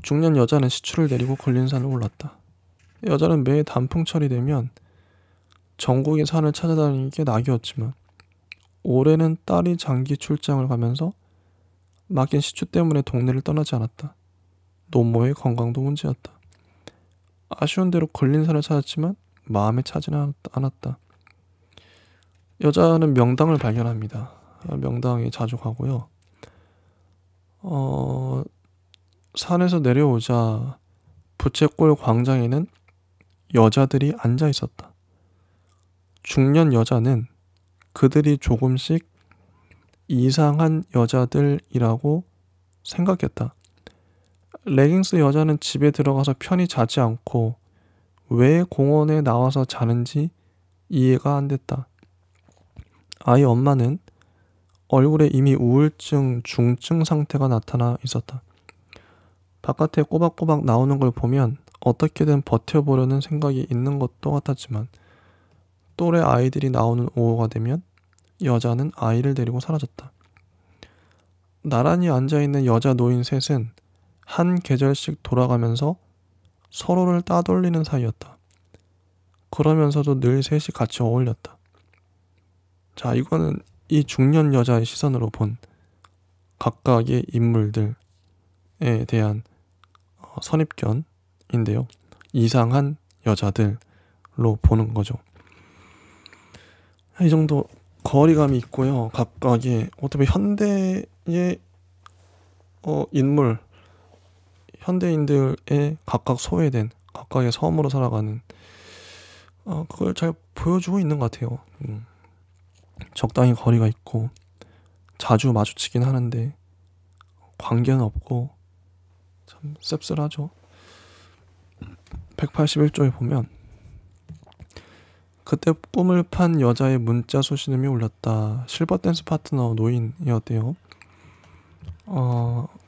중년 여자는 시추를 내리고 걸린산을 올랐다. 여자는 매해 단풍철이 되면 전국의 산을 찾아다니는 게 낙이었지만 올해는 딸이 장기 출장을 가면서 막힌 시추 때문에 동네를 떠나지 않았다. 노모의 건강도 문제였다. 아쉬운 대로 걸린산을 찾았지만 마음에 차지는 않았다. 여자는 명당을 발견합니다. 명당에 자주 가고요. 산에서 내려오자 부채꼴 광장에는 여자들이 앉아 있었다. 중년 여자는 그들이 조금씩 이상한 여자들이라고 생각했다. 레깅스 여자는 집에 들어가서 편히 자지 않고 왜 공원에 나와서 자는지 이해가 안 됐다. 아이 엄마는 얼굴에 이미 우울증 중증 상태가 나타나 있었다. 바깥에 꼬박꼬박 나오는 걸 보면 어떻게든 버텨보려는 생각이 있는 것도 같았지만 또래 아이들이 나오는 오후가 되면 여자는 아이를 데리고 사라졌다. 나란히 앉아있는 여자 노인 셋은 한 계절씩 돌아가면서 서로를 따돌리는 사이였다. 그러면서도 늘 셋이 같이 어울렸다. 자, 이거는 이 중년 여자의 시선으로 본 각각의 인물들에 대한 선입견인데요. 이상한 여자들로 보는 거죠. 이 정도 거리감이 있고요. 각각의 어떻게 현대의 인물, 현대인들의 각각 소외된 각각의 섬으로 살아가는 그걸 잘 보여주고 있는 것 같아요. 적당히 거리가 있고 자주 마주치긴 하는데 관계는 없고 참 씁쓸하죠. 181조에 보면 그때 꿈을 판 여자의 문자 수신음이 울렸다. 실버 댄스 파트너 노인이었대요.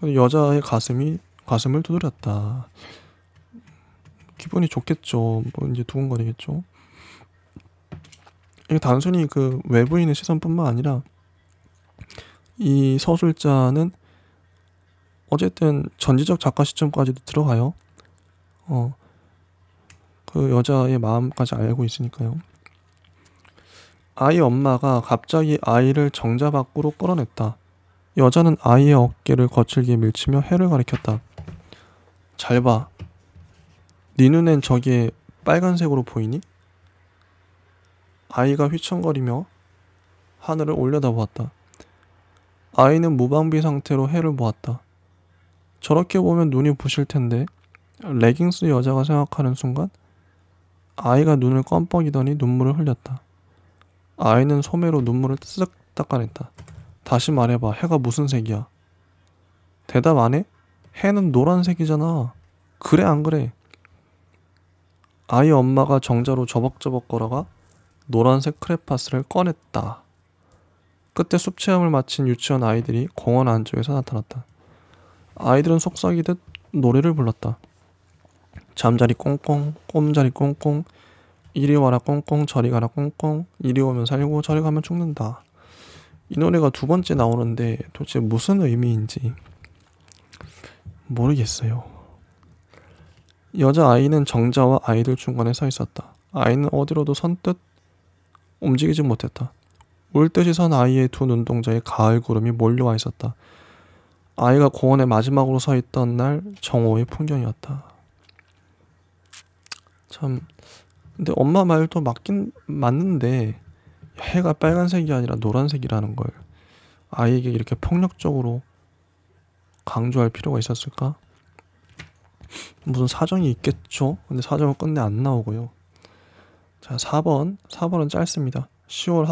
여자의 가슴을 두드렸다. 기분이 좋겠죠. 뭐 이제 두근거리겠죠. 이게 단순히 그 외부인의 시선뿐만 아니라 이 서술자는 어쨌든 전지적 작가 시점까지도 들어가요. 그 여자의 마음까지 알고 있으니까요. 아이 엄마가 갑자기 아이를 정자 밖으로 끌어냈다. 여자는 아이의 어깨를 거칠게 밀치며 해를 가리켰다. 잘 봐. 네 눈엔 저게 빨간색으로 보이니? 아이가 휘청거리며 하늘을 올려다보았다. 아이는 무방비 상태로 해를 보았다. 저렇게 보면 눈이 부실 텐데 레깅스 여자가 생각하는 순간 아이가 눈을 껌뻑이더니 눈물을 흘렸다. 아이는 소매로 눈물을 쓱 닦아냈다. 다시 말해봐. 해가 무슨 색이야? 대답 안 해? 해는 노란색이잖아. 그래 안 그래? 아이 엄마가 정자로 저벅저벅 걸어가 노란색 크레파스를 꺼냈다. 그때 숲체험을 마친 유치원 아이들이 공원 안쪽에서 나타났다. 아이들은 속삭이듯 노래를 불렀다. 잠자리 꽁꽁, 꼼자리 꽁꽁, 이리 와라 꽁꽁 저리 가라 꽁꽁 이리 오면 살고 저리 가면 죽는다. 이 노래가 두 번째 나오는데 도대체 무슨 의미인지 모르겠어요. 여자아이는 정자와 아이들 중간에 서 있었다. 아이는 어디로도 선뜻 움직이지 못했다. 울듯이 선 아이의 두 눈동자에 가을 구름이 몰려와 있었다. 아이가 공원에 마지막으로 서 있던 날 정오의 풍경이었다. 참, 근데 엄마 말도 맞긴 맞는데 해가 빨간색이 아니라 노란색이라는 걸 아이에게 이렇게 폭력적으로 강조할 필요가 있었을까? 무슨 사정이 있겠죠? 근데 사정은 끝내 안 나오고요. 자, 4번은 짧습니다. 10월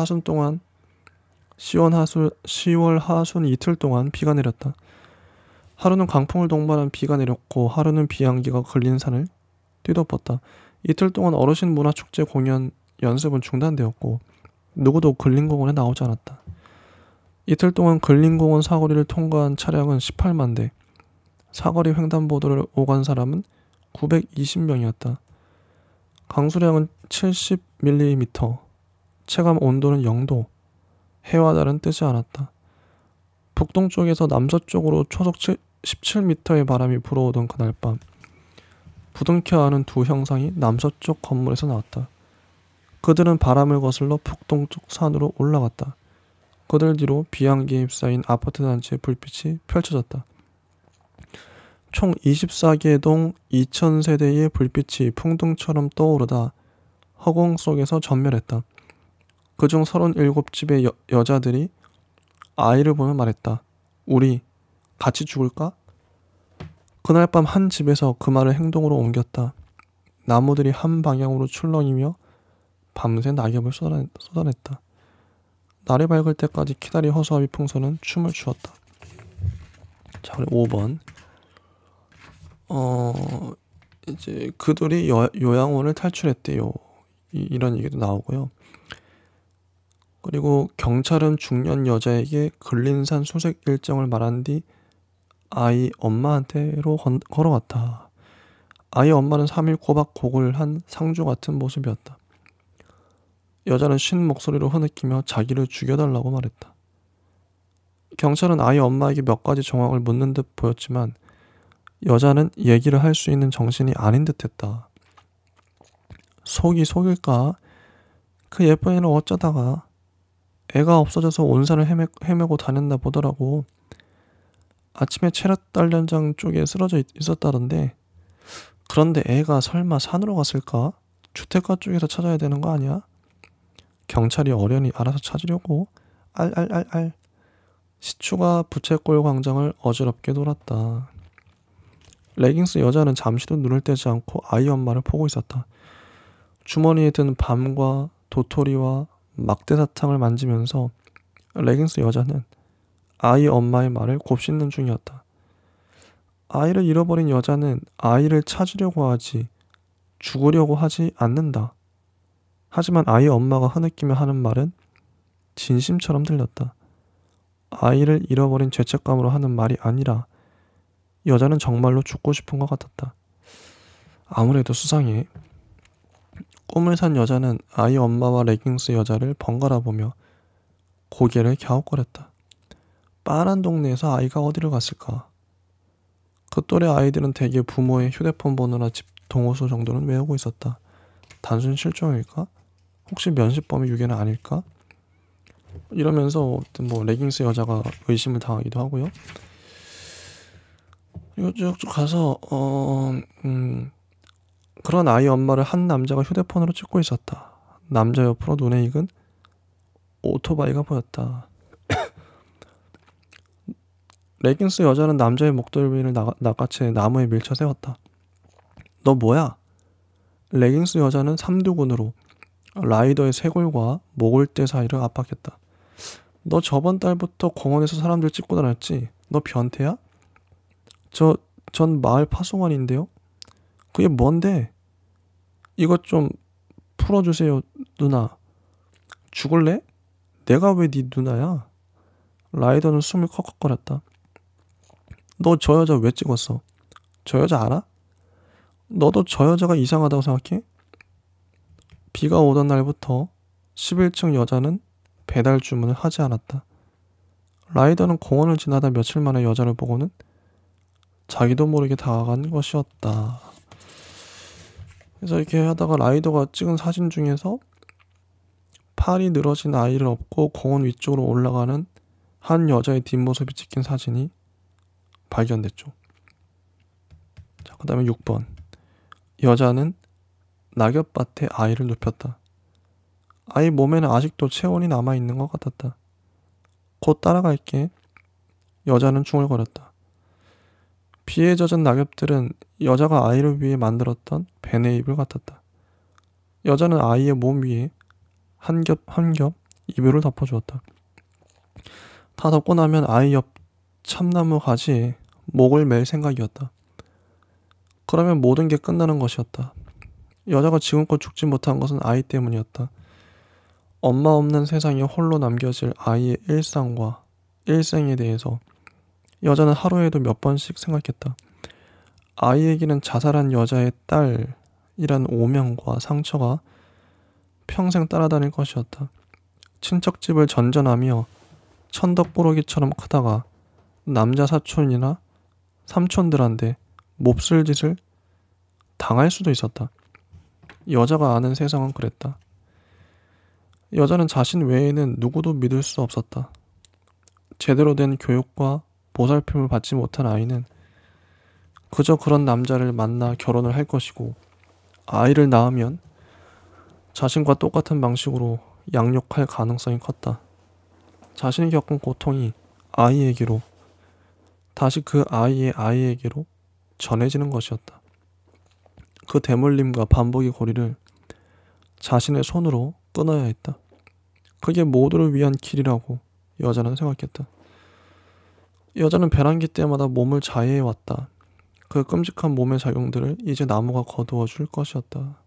하순 이틀 동안 비가 내렸다. 하루는 강풍을 동반한 비가 내렸고 하루는 비양기가 걸린 산을 뒤덮었다. 이틀 동안 어르신 문화축제 공연 연습은 중단되었고 누구도 근린공원에 나오지 않았다. 이틀 동안 근린공원 사거리를 통과한 차량은 18만 대, 사거리 횡단보도를 오간 사람은 920명이었다. 강수량은 70mm, 체감 온도는 0도, 해와 달은 뜨지 않았다. 북동쪽에서 남서쪽으로 초속 17m의 바람이 불어오던 그날 밤, 부둥켜 안은 두 형상이 남서쪽 건물에서 나왔다. 그들은 바람을 거슬러 북동쪽 산으로 올라갔다. 그들 뒤로 비양기에 휩싸인 아파트 단지의 불빛이 펼쳐졌다. 총 24개 동 2000세대의 불빛이 풍등처럼 떠오르다 허공 속에서 전멸했다. 그중 37집의 여자들이 아이를 보며 말했다. 우리 같이 죽을까? 그날 밤 한 집에서 그 말을 행동으로 옮겼다. 나무들이 한 방향으로 출렁이며 밤새 낙엽을 쏟아냈다. 날이 밝을 때까지 키다리 허수아비 풍선은 춤을 추었다. 자, 그리고 5번. 이제 그들이 요양원을 탈출했대요. 이런 얘기도 나오고요. 그리고 경찰은 중년 여자에게 근린산 수색 일정을 말한 뒤 아이 엄마한테로 걸어갔다. 아이 엄마는 3일 꼬박곡을 한 상주 같은 모습이었다. 여자는 쉰 목소리로 흐느끼며 자기를 죽여달라고 말했다. 경찰은 아이 엄마에게 몇 가지 정황을 묻는 듯 보였지만 여자는 얘기를 할 수 있는 정신이 아닌 듯했다. 속이 속일까? 그 예쁜 애는 어쩌다가 애가 없어져서 온 산을 헤매고 다녔나 보더라고. 아침에 체력 단련장 쪽에 쓰러져 있었다던데. 그런데 애가 설마 산으로 갔을까? 주택가 쪽에서 찾아야 되는 거 아니야? 경찰이 어련히 알아서 찾으려고 알알알알 시추가 부채꼴 광장을 어지럽게 돌았다. 레깅스 여자는 잠시도 눈을 떼지 않고 아이 엄마를 보고 있었다. 주머니에 든 밤과 도토리와 막대사탕을 만지면서 레깅스 여자는 아이 엄마의 말을 곱씹는 중이었다. 아이를 잃어버린 여자는 아이를 찾으려고 하지 죽으려고 하지 않는다. 하지만 아이 엄마가 흐느끼며 하는 말은 진심처럼 들렸다. 아이를 잃어버린 죄책감으로 하는 말이 아니라 여자는 정말로 죽고 싶은 것 같았다. 아무래도 수상해. 꿈을 산 여자는 아이 엄마와 레깅스 여자를 번갈아 보며 고개를 갸웃거렸다. 빤한 동네에서 아이가 어디를 갔을까? 그 또래 아이들은 대개 부모의 휴대폰 번호나 집 동호수 정도는 외우고 있었다. 단순 실종일까? 혹시 면식범의 유괴는 아닐까? 이러면서 뭐 레깅스 여자가 의심을 당하기도 하고요. 그리고 쭉 가서 그런 아이 엄마를 한 남자가 휴대폰으로 찍고 있었다. 남자 옆으로 눈에 익은 오토바이가 보였다. 레깅스 여자는 남자의 목덜미를 낚아채 나무에 밀쳐 세웠다. 너 뭐야? 레깅스 여자는 삼두근으로 라이더의 쇄골과 목을대 사이를 압박했다. 너 저번 달부터 공원에서 사람들 찍고 다녔지? 너 변태야? 전 마을 파송원인데요? 그게 뭔데? 이것 좀 풀어주세요, 누나. 죽을래? 내가 왜 네 누나야? 라이더는 숨을 컥컥거렸다. 너 저 여자 왜 찍었어? 저 여자 알아? 너도 저 여자가 이상하다고 생각해? 비가 오던 날부터 11층 여자는 배달 주문을 하지 않았다. 라이더는 공원을 지나다 며칠 만에 여자를 보고는 자기도 모르게 다가간 것이었다. 그래서 이렇게 하다가 라이더가 찍은 사진 중에서 팔이 늘어진 아이를 업고 공원 위쪽으로 올라가는 한 여자의 뒷모습이 찍힌 사진이 발견됐죠. 자, 그 다음에 6번. 여자는 낙엽밭에 아이를 눕혔다. 아이 몸에는 아직도 체온이 남아있는 것 같았다. 곧 따라갈게. 여자는 중얼거렸다. 비에 젖은 낙엽들은 여자가 아이를 위해 만들었던 베네잎을 같았다. 여자는 아이의 몸 위에 한 겹 이불을 덮어주었다. 다 덮고 나면 아이 옆 참나무 가지에 목을 맬 생각이었다. 그러면 모든 게 끝나는 것이었다. 여자가 지금껏 죽지 못한 것은 아이 때문이었다. 엄마 없는 세상에 홀로 남겨질 아이의 일생에 대해서 여자는 하루에도 몇 번씩 생각했다. 아이에게는 자살한 여자의 딸이란 오명과 상처가 평생 따라다닐 것이었다. 친척집을 전전하며 천덕꾸러기처럼 크다가 남자 사촌이나 삼촌들한테 몹쓸 짓을 당할 수도 있었다. 여자가 아는 세상은 그랬다. 여자는 자신 외에는 누구도 믿을 수 없었다. 제대로 된 교육과 보살핌을 받지 못한 아이는 그저 그런 남자를 만나 결혼을 할 것이고 아이를 낳으면 자신과 똑같은 방식으로 양육할 가능성이 컸다. 자신이 겪은 고통이 아이에게로 다시 그 아이의 아이에게로 전해지는 것이었다. 그 대물림과 반복의 고리를 자신의 손으로 끊어야 했다. 그게 모두를 위한 길이라고 여자는 생각했다. 여자는 배란기 때마다 몸을 자해해왔다. 그 끔찍한 몸의 작용들을 이제 나무가 거두어 줄 것이었다.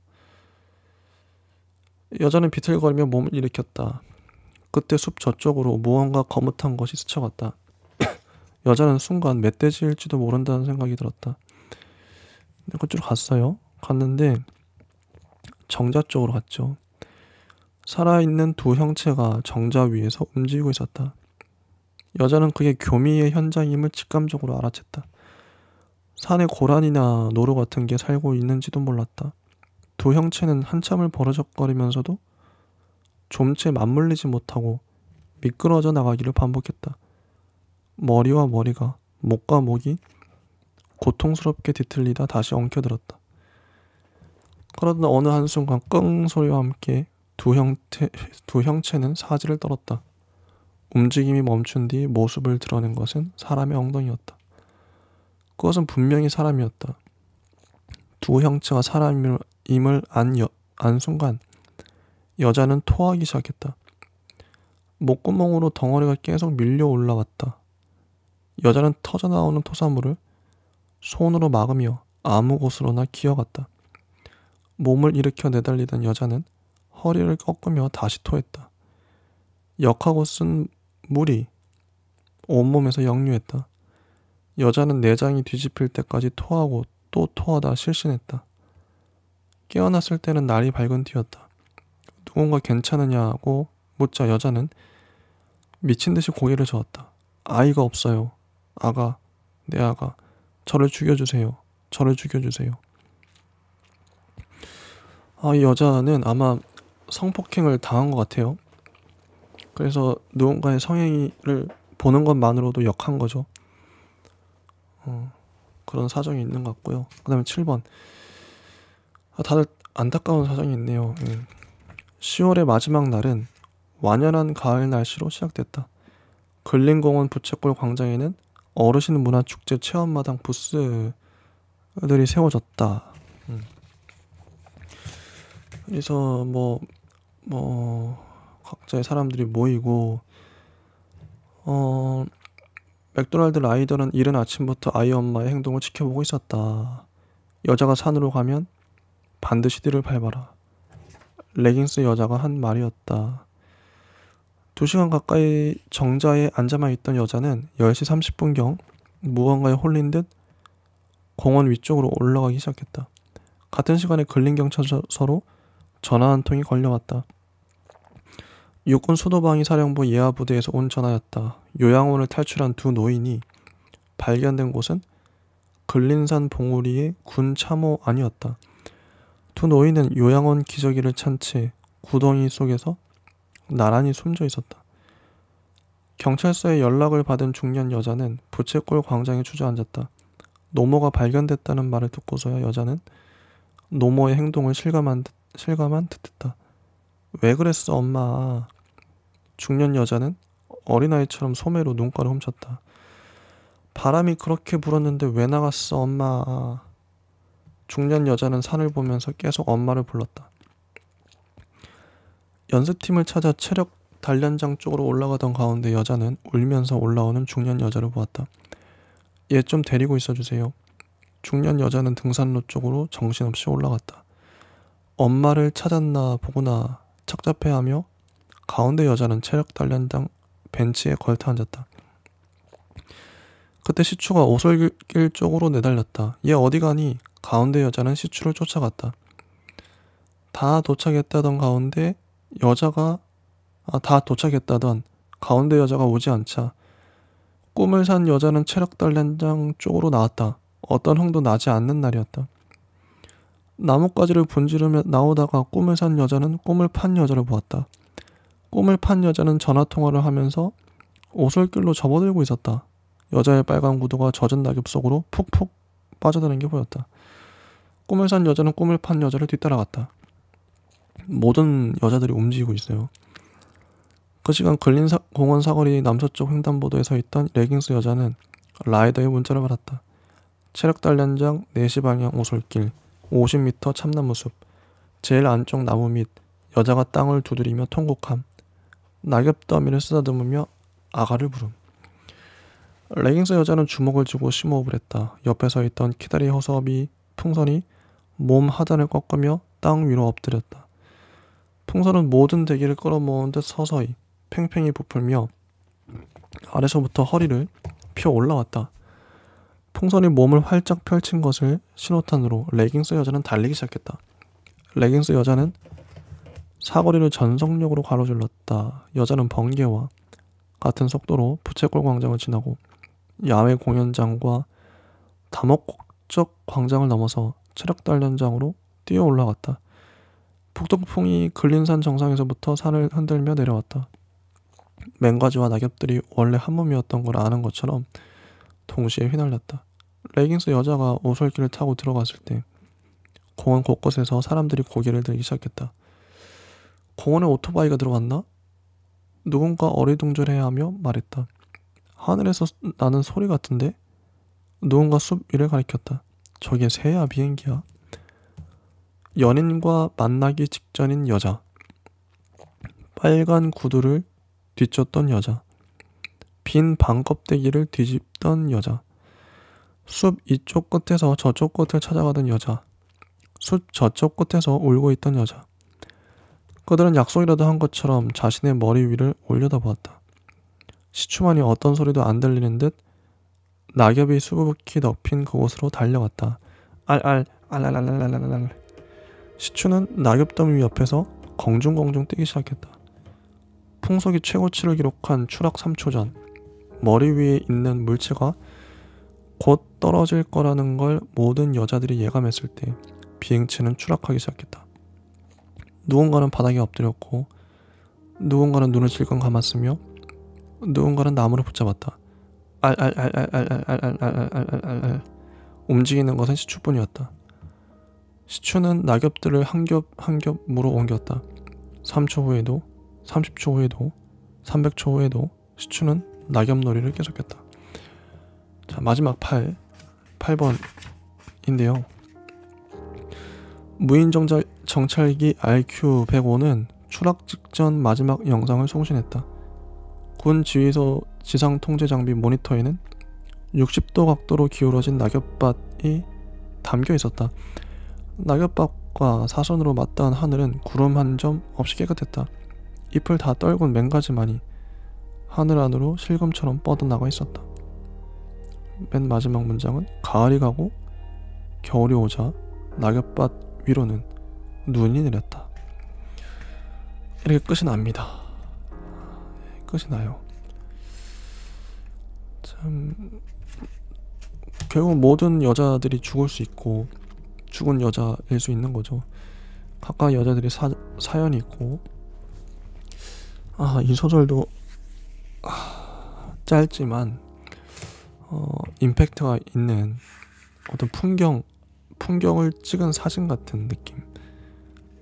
여자는 비틀거리며 몸을 일으켰다. 그때 숲 저쪽으로 무언가 거뭇한 것이 스쳐갔다. 여자는 순간 멧돼지일지도 모른다는 생각이 들었다. 그쪽으로 갔어요. 갔는데 정자 쪽으로 갔죠. 살아있는 두 형체가 정자 위에서 움직이고 있었다. 여자는 그게 교미의 현장임을 직감적으로 알아챘다. 산에 고라니나 노루 같은 게 살고 있는지도 몰랐다. 두 형체는 한참을 버르적거리면서도 좀채 맞물리지 못하고 미끄러져 나가기를 반복했다. 머리와 머리가, 목과 목이 고통스럽게 뒤틀리다 다시 엉켜들었다. 그러던 어느 한순간 끙 소리와 함께 두 형체는 사지를 떨었다. 움직임이 멈춘 뒤 모습을 드러낸 것은 사람의 엉덩이였다. 그것은 분명히 사람이었다. 두 형체가 사람임을 안 순간 여자는 토하기 시작했다. 목구멍으로 덩어리가 계속 밀려 올라왔다. 여자는 터져나오는 토사물을 손으로 막으며 아무 곳으로나 기어갔다. 몸을 일으켜 내달리던 여자는 허리를 꺾으며 다시 토했다. 역하고 쓴 물이 온몸에서 역류했다. 여자는 내장이 뒤집힐 때까지 토하고 또 토하다 실신했다. 깨어났을 때는 날이 밝은 뒤였다. 누군가 괜찮으냐고 묻자 여자는 미친 듯이 고개를 저었다. 아이가 없어요. 아가, 내 아가, 저를 죽여주세요. 저를 죽여주세요. 이 여자는 아마 성폭행을 당한 것 같아요. 그래서 누군가의 성행위를 보는 것만으로도 역한 거죠. 그런 사정이 있는 것 같고요. 그 다음에 7번. 다들 안타까운 사정이 있네요. 10월의 마지막 날은 완연한 가을 날씨로 시작됐다. 근린공원 부채꼴 광장에는 어르신 문화축제 체험마당 부스들이 세워졌다. 그래서 각자의 사람들이 모이고 맥도날드 라이더는 이른 아침부터 아이 엄마의 행동을 지켜보고 있었다. 여자가 산으로 가면 반드시 뒤를 밟아라. 레깅스 여자가 한 말이었다. 2시간 가까이 정자에 앉아만 있던 여자는 10시 30분경 무언가에 홀린 듯 공원 위쪽으로 올라가기 시작했다. 같은 시간에 근린경찰서로 전화 한 통이 걸려왔다. 육군 수도방위 사령부 예하부대에서 온 전화였다. 요양원을 탈출한 두 노인이 발견된 곳은 근린산 봉우리의 군 참호 안이었다. 두 노인은 요양원 기저귀를 찬 채 구덩이 속에서 나란히 숨져 있었다. 경찰서에 연락을 받은 중년 여자는 부채꼴 광장에 주저앉았다. 노모가 발견됐다는 말을 듣고서야 여자는 노모의 행동을 실감한 듯했다. 왜 그랬어, 엄마? 중년 여자는 어린아이처럼 소매로 눈가를 훔쳤다. 바람이 그렇게 불었는데 왜 나갔어, 엄마? 중년 여자는 산을 보면서 계속 엄마를 불렀다. 연습팀을 찾아 체력 단련장 쪽으로 올라가던 가운데 여자는 울면서 올라오는 중년 여자를 보았다. 얘 좀 데리고 있어주세요. 중년 여자는 등산로 쪽으로 정신없이 올라갔다. 엄마를 찾았나 보구나 착잡해하며 가운데 여자는 체력 단련장 벤치에 걸터 앉았다. 그때 시추가 오솔길 쪽으로 내달렸다. 얘 어디 가니? 가운데 여자는 시추를 쫓아갔다. 다 도착했다던 가운데 여자가 오지 않자 꿈을 산 여자는 체력 단련장 쪽으로 나왔다. 어떤 흥도 나지 않는 날이었다. 나뭇가지를 분지르며 나오다가 꿈을 산 여자는 꿈을 판 여자를 보았다. 꿈을 판 여자는 전화통화를 하면서 오솔길로 접어들고 있었다. 여자의 빨간 구두가 젖은 낙엽 속으로 푹푹 빠져드는 게 보였다. 꿈을 산 여자는 꿈을 판 여자를 뒤따라갔다. 모든 여자들이 움직이고 있어요. 그 시간 근린공원 사거리 남서쪽 횡단보도에 서 있던 레깅스 여자는 라이더의 문자를 받았다. 체력 단련장 4시 방향 오솔길 50m 참나무 숲 제일 안쪽 나무 밑 여자가 땅을 두드리며 통곡함. 낙엽 더미를 쓰다듬으며 아가를 부름. 레깅스 여자는 주먹을 쥐고 심호흡을 했다. 옆에 서 있던 키다리 허섭이 풍선이 몸 하단을 꺾으며 땅 위로 엎드렸다. 풍선은 모든 대기를 끌어모은 듯 서서히 팽팽히 부풀며 아래서부터 허리를 펴 올라왔다. 풍선이 몸을 활짝 펼친 것을 신호탄으로 레깅스 여자는 달리기 시작했다. 레깅스 여자는 사거리를 전속력으로 가로질렀다. 여자는 번개와 같은 속도로 부채꼴 광장을 지나고 야외 공연장과 다목적 광장을 넘어서 체력 단련장으로 뛰어 올라갔다. 북동풍이 근린산 정상에서부터 산을 흔들며 내려왔다. 맹가지와 낙엽들이 원래 한 몸이었던 걸 아는 것처럼 동시에 휘날렸다. 레깅스 여자가 오솔길을 타고 들어갔을 때 공원 곳곳에서 사람들이 고개를 들기 시작했다. 공원에 오토바이가 들어왔나? 누군가 어리둥절해하며 말했다. 하늘에서 나는 소리 같은데? 누군가 숲 위를 가리켰다. 저게 새야 비행기야? 연인과 만나기 직전인 여자. 빨간 구두를 뒤쫓던 여자. 빈 방껍데기를 뒤집던 여자. 숲 이쪽 끝에서 저쪽 끝을 찾아가던 여자. 숲 저쪽 끝에서 울고 있던 여자. 그들은 약속이라도 한 것처럼 자신의 머리 위를 올려다보았다. 시추만이 어떤 소리도 안 들리는 듯 낙엽이 수북히 덮인 그곳으로 달려갔다. 알알알알알알알알. 시추는 낙엽더미 옆에서 공중공중 뛰기 시작했다. 풍속이 최고치를 기록한 추락 3초 전 머리 위에 있는 물체가 곧 떨어질 거라는 걸 모든 여자들이 예감했을 때 비행체는 추락하기 시작했다. 누군가는 바닥에 엎드렸고 누군가는 눈을 질끈 감았으며 누군가는 나무를 붙잡았다. 알알알알알알알알알알. 움직이는 것은 시추뿐이었다. 시추는 낙엽들을 한 겹 한 겹 물어 옮겼다. 3초 후에도 30초 후에도 300초 후에도 시추는 낙엽놀이를 계속했다. 자, 마지막 8번인데요. 무인정찰기 RQ-105는 추락 직전 마지막 영상을 송신했다. 군 지휘소 지상통제장비 모니터에는 60도 각도로 기울어진 낙엽밭이 담겨 있었다. 낙엽밭과 사선으로 맞닿은 하늘은 구름 한 점 없이 깨끗했다. 잎을 다 떨군 맹가지만이 하늘 안으로 실금처럼 뻗어나가 있었다. 맨 마지막 문장은 가을이 가고 겨울이 오자 낙엽밭 위로는 눈이 내렸다. 이렇게 끝이 납니다. 끝이 나요. 참, 결국 모든 여자들이 죽을 수 있고 죽은 여자일 수 있는 거죠. 각각 여자들이 사연이 있고. 이 소설도 짧지만 임팩트가 있는 어떤 풍경을 찍은 사진 같은 느낌.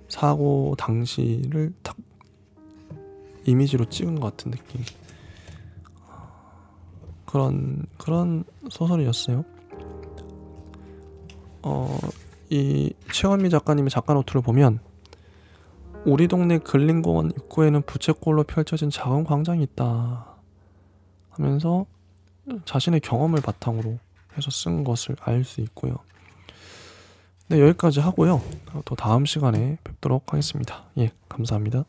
사고 당시를 딱 이미지로 찍은 것 같은 느낌. 그런 소설이었어요. 이 최원미 작가님의 작가 노트를 보면 우리 동네 근린공원 입구에는 부채꼴로 펼쳐진 작은 광장이 있다 하면서 자신의 경험을 바탕으로 해서 쓴 것을 알 수 있고요. 네, 여기까지 하고요. 또 다음 시간에 뵙도록 하겠습니다. 예, 감사합니다.